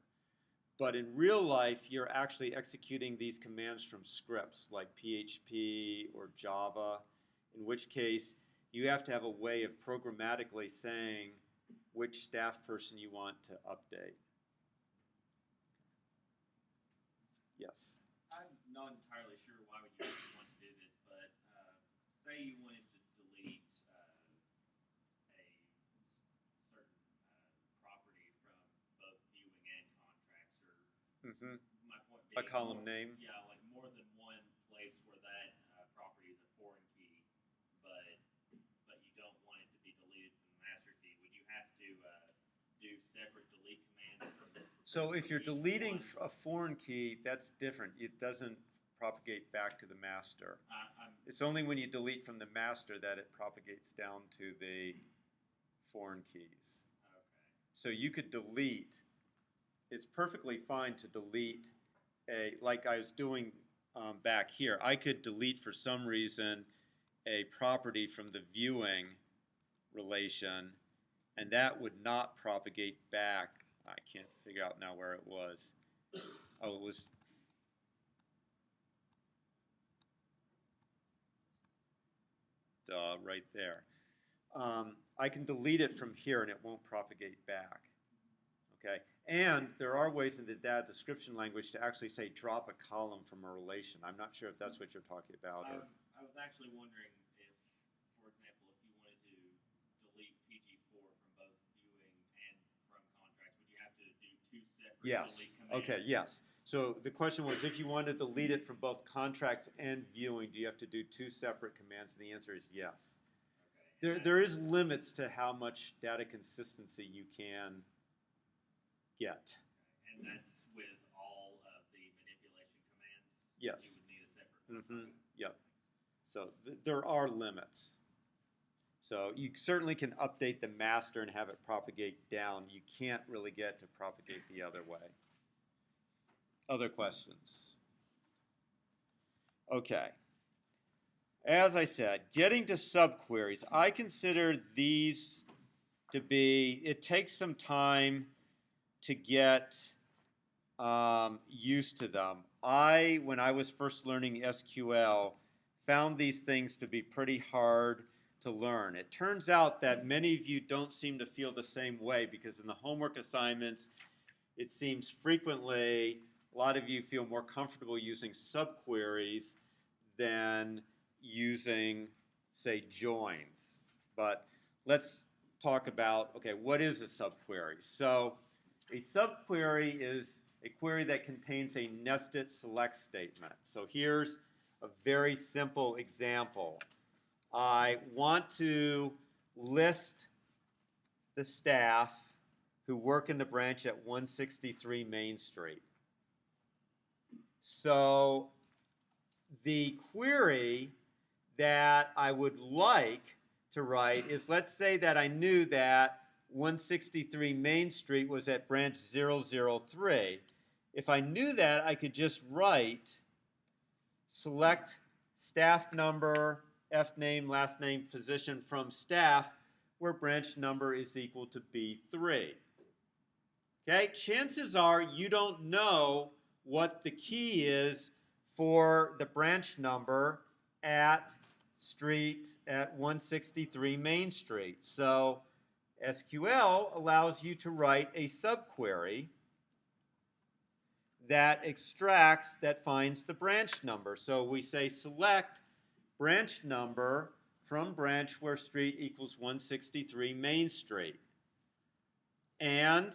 But in real life, you're actually executing these commands from scripts like PHP or Java, in which case you have to have a way of programmatically saying which staff person you want to update. Yes? I'm not entirely sure why would you actually want to do this, but say you wanted to delete a certain property from both viewing and contracts, or my point being A column name? Yeah, like more than one place where that property is a foreign key, but you don't want it to be deleted from the master key. Would you have to do separate delete commands from So if you're each deleting one? a foreign key, that's different. It doesn't propagate back to the master. I'm It's only when you delete from the master that it propagates down to the foreign keys. okay. So you could delete, it's perfectly fine to delete like I was doing back here. I could delete for some reason a property from the viewing relation, and that would not propagate back. I can't figure out now where it was. Oh, it was right there. I can delete it from here and it won't propagate back. Okay, and there are ways in the data description language to actually say drop a column from a relation. I'm not sure if that's what you're talking about. Or, I was actually wondering if, for example, if you wanted to delete PG4 from both viewing and from contracts, would you have to do two separate yes. delete commands? Okay. Yes. So the question was, if you want to delete it from both contracts and viewing, do you have to do two separate commands? And the answer is yes. Okay. There is limits to how much data consistency you can get. And that's with all of the manipulation commands? Yes. You would need a separate Mm-hmm. Yep. So there are limits. So you certainly can update the master and have it propagate down. You can't really get to propagate the other way. Other questions? Okay. As I said, getting to subqueries, I consider these to be, it takes some time to get used to them. When I was first learning SQL, found these things to be pretty hard to learn. It turns out that many of you don't seem to feel the same way, because in the homework assignments, it seems frequently a lot of you feel more comfortable using subqueries than using, say, joins. But let's talk about, okay, what is a subquery? So a subquery is a query that contains a nested select statement. So here's a very simple example. I want to list the staff who work in the branch at 163 Main Street. So the query that I would like to write is, let's say that I knew that 163 Main Street was at branch 003. If I knew that, I could just write select staff number, F name, last name, position from staff, where branch number is equal to B3. Okay, chances are you don't know what the key is for the branch number at 163 Main Street. So SQL allows you to write a subquery that extracts, that finds the branch number. So we say select branch number from branch where street equals 163 Main Street. And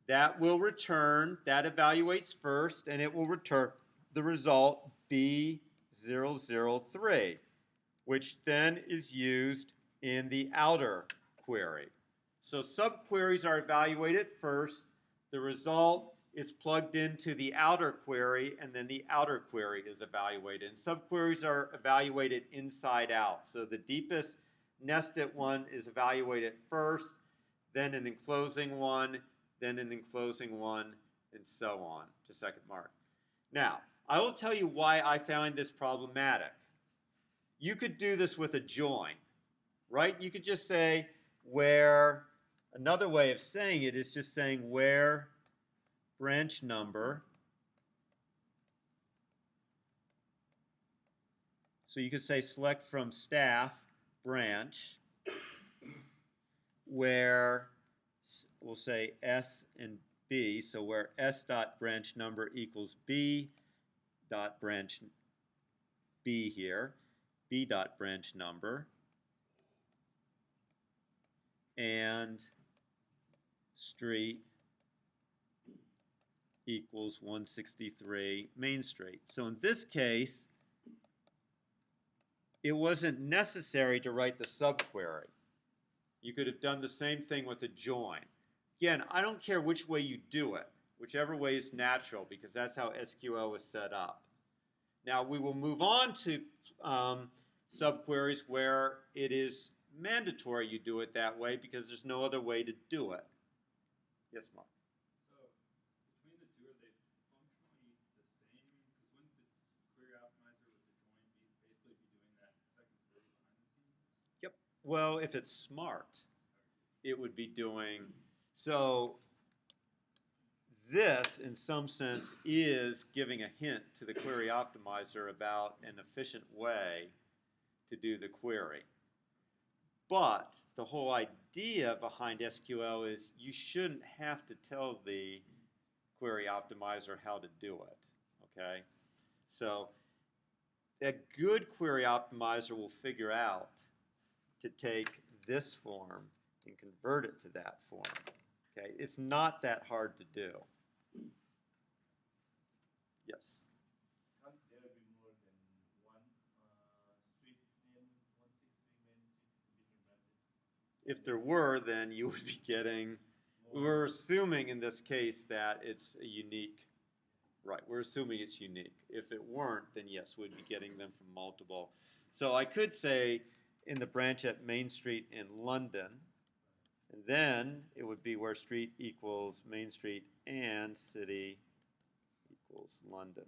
that will return, that evaluates first, and it will return the result B003, which then is used in the outer query. So subqueries are evaluated first, the result is plugged into the outer query, and then the outer query is evaluated. And subqueries are evaluated inside out. So the deepest nested one is evaluated first, then an enclosing one, then an enclosing one, and so on to second mark. Now, I will tell you why I find this problematic. You could do this with a join, right? You could just say where, another way of saying it is just saying where branch number. So you could say select from staff branch, where we'll say S and B, so where S dot branch number equals B dot branch B here, B dot branch number, and street equals 163 Main Street. So in this case, it wasn't necessary to write the subquery. You could have done the same thing with a join. Again, I don't care which way you do it, whichever way is natural, because that's how SQL was set up. Now we will move on to subqueries where it is mandatory you do it that way because there's no other way to do it. Yes, Mark? So between the two, are they functionally the same? Because wouldn't the query optimizer with the join basically be doing that second query behind the scenes? Yep. Well, if it's smart, it would be doing so. This, in some sense, is giving a hint to the query optimizer about an efficient way to do the query. But the whole idea behind SQL is you shouldn't have to tell the query optimizer how to do it, okay? So a good query optimizer will figure out to take this form and convert it to that form, okay? It's not that hard to do. Yes? Can't there be more than one street name, 163 Main Street, different branches? If there were, then you would be getting, we're assuming in this case that it's a unique, right, we're assuming it's unique. If it weren't, then yes, we'd be getting them from multiple. So I could say in the branch at Main Street in London, and then it would be where street equals Main Street and city equals London.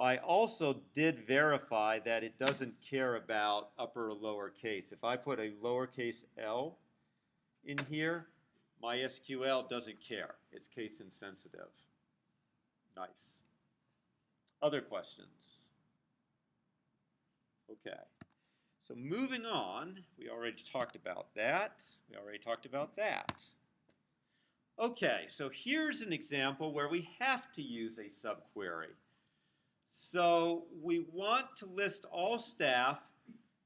I also did verify that it doesn't care about upper or lower case. If I put a lowercase l in here, my SQL doesn't care. It's case insensitive. Nice. Other questions? Okay. So moving on, we already talked about that. Okay, so here's an example where we have to use a subquery. So we want to list all staff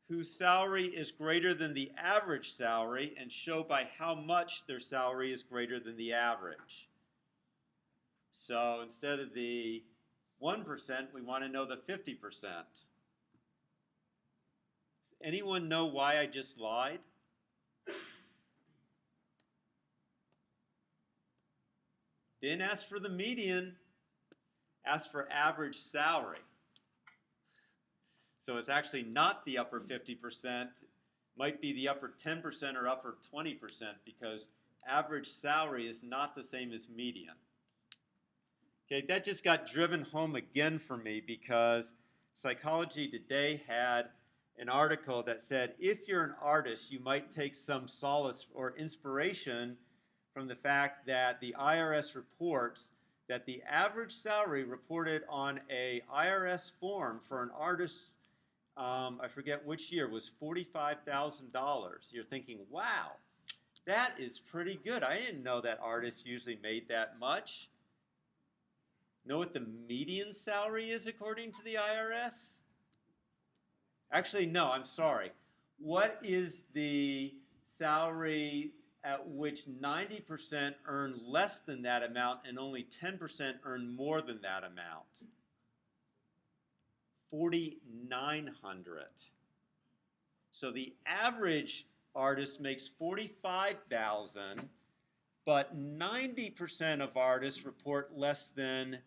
whose salary is greater than the average salary and show by how much their salary is greater than the average. So instead of the 1%, we want to know the 50%. Does anyone know why I just lied? Didn't ask for the median, asked for average salary. So it's actually not the upper 50%, might be the upper 10% or upper 20% because average salary is not the same as median. Okay, that just got driven home again for me because Psychology Today had an article that said if you're an artist, you might take some solace or inspiration from the fact that the IRS reports that the average salary reported on a IRS form for an artist, I forget which year, was $45,000. You're thinking, wow, that is pretty good. I didn't know that artists usually made that much. Know what the median salary is according to the IRS? Actually, no, I'm sorry. What is the salary at which 90% earn less than that amount and only 10% earn more than that amount? $4,900. So the average artist makes $45,000, but 90% of artists report less than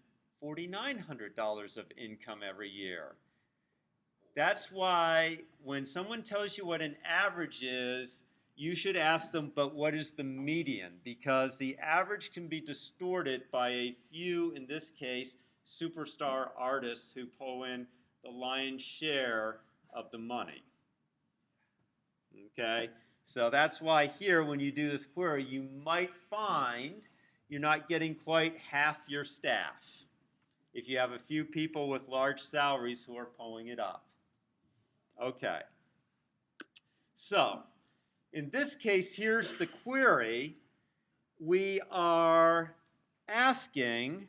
$4,900 of income every year. That's why when someone tells you what an average is, you should ask them, but what is the median? Because the average can be distorted by a few, in this case, superstar artists who pull in the lion's share of the money. Okay? So that's why here, when you do this query, you might find you're not getting quite half your staff if you have a few people with large salaries who are pulling it up. Okay. So, in this case, here's the query. We are asking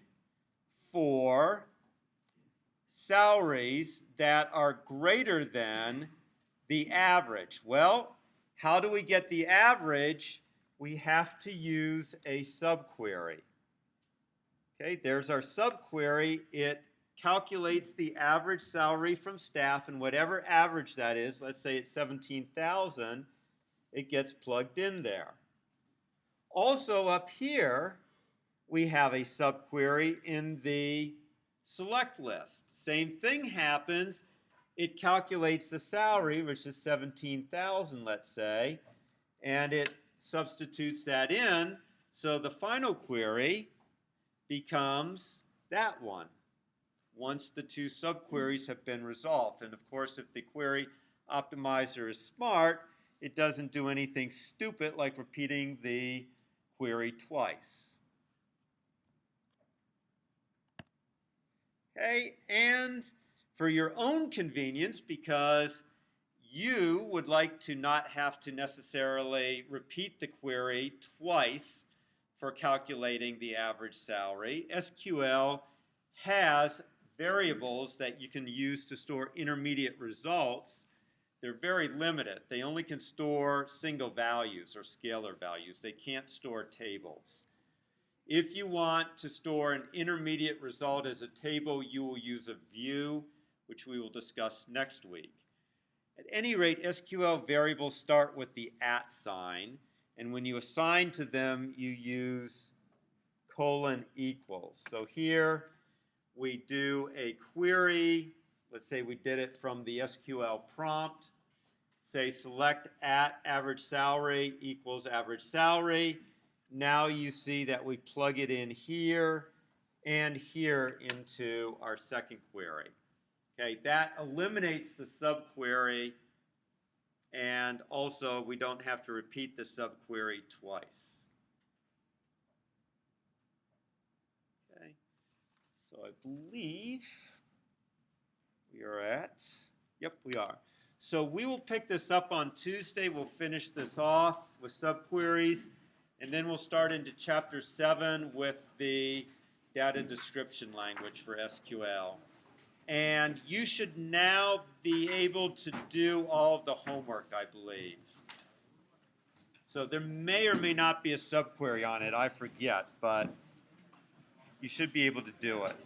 for salaries that are greater than the average. Well, how do we get the average? We have to use a subquery. Okay, there's our subquery. It calculates the average salary from staff, and whatever average that is, let's say it's 17,000, it gets plugged in there. Also up here, we have a subquery in the select list. Same thing happens. It calculates the salary, which is 17,000, let's say, and it substitutes that in. So the final query becomes that one once the two subqueries have been resolved. And of course, if the query optimizer is smart, it doesn't do anything stupid like repeating the query twice. Okay, and for your own convenience, because you would like to not have to necessarily repeat the query twice for calculating the average salary, SQL has variables that you can use to store intermediate results. They're very limited. They only can store single values or scalar values. They can't store tables. If you want to store an intermediate result as a table, you will use a view, which we will discuss next week. At any rate, SQL variables start with the @ sign, and when you assign to them, you use :equals. So here we do a query. Let's say we did it from the SQL prompt. Say select @average salary equals average salary. Now you see that we plug it in here and here into our second query. Okay, that eliminates the subquery, and also we don't have to repeat the subquery twice. Okay, so I believe we are at, yep, we are. So we will pick this up on Tuesday. We'll finish this off with subqueries, and then we'll start into Chapter 7 with the data description language for SQL. And you should now be able to do all of the homework, I believe. So there may or may not be a subquery on it. I forget, but you should be able to do it.